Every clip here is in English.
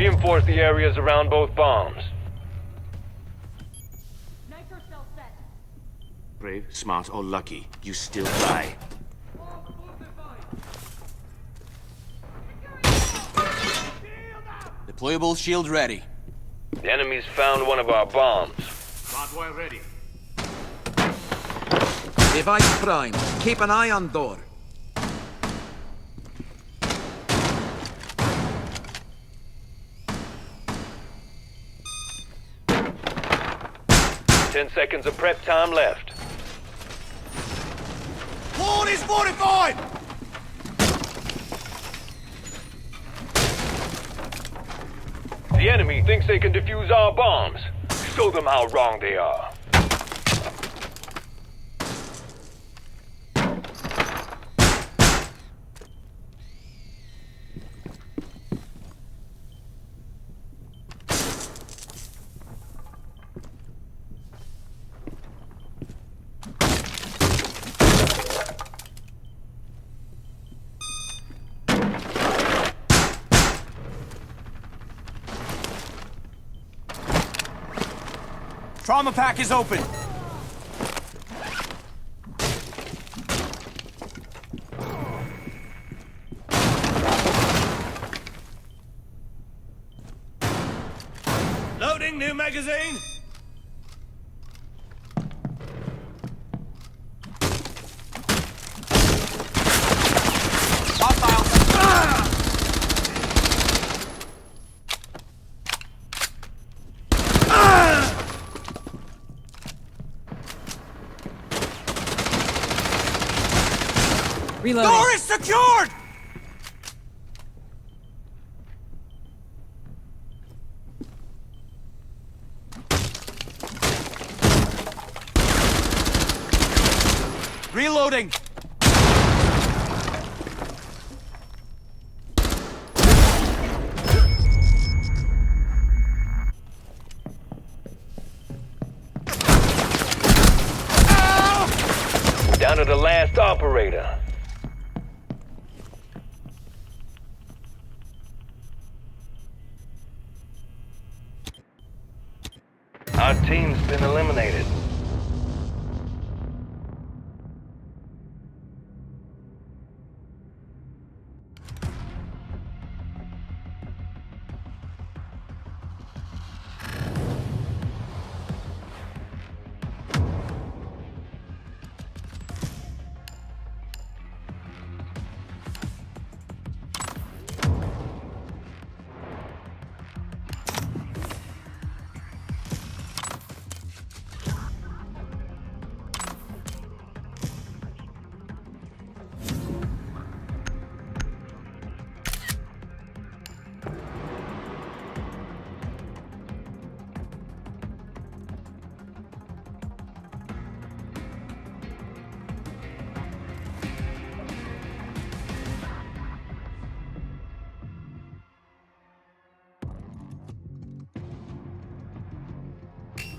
Reinforce the areas around both bombs. Nitro cell set. Brave, smart, or lucky, you still die. Deployable shield ready. The enemy's found one of our bombs. Hardwire ready. Device prime. Keep an eye on door. Ten seconds of prep time left. Port is fortified! The enemy thinks they can defuse our bombs. Show them how wrong they are. Trauma pack is open. Loading new magazine. Reloading. Door is secured! Reloading! Down to the last operator. Our team's been eliminated.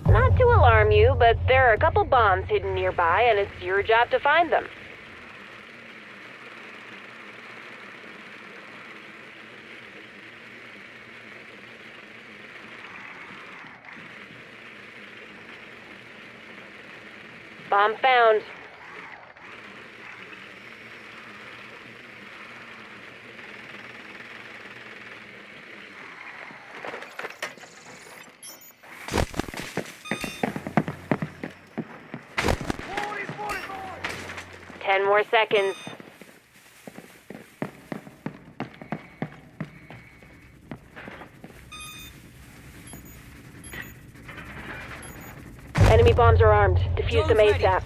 Not to alarm you, but there are a couple bombs hidden nearby, and it's your job to find them. Bomb found. Ten more seconds. Enemy bombs are armed. Defuse them ASAP.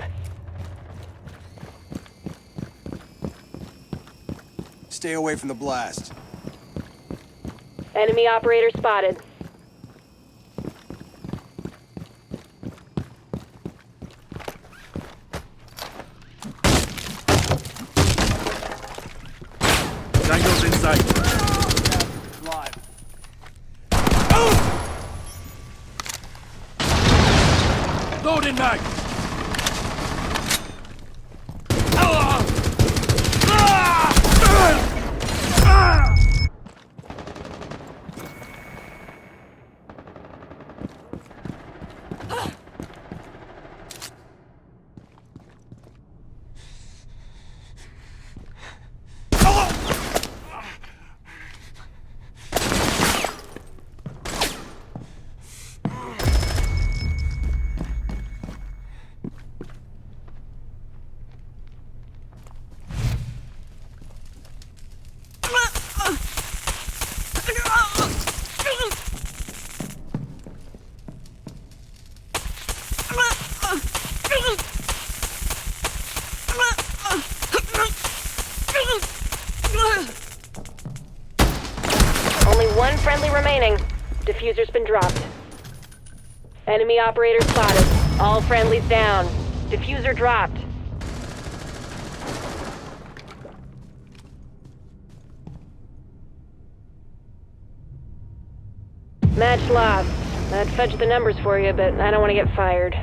Stay away from the blast. Enemy operator spotted. Dangles in sight. Live. Loading mag. remaining. Diffuser's been dropped. Enemy operator spotted. All friendlies down. Diffuser dropped. Match lost. I'd fudge the numbers for you, but I don't want to get fired.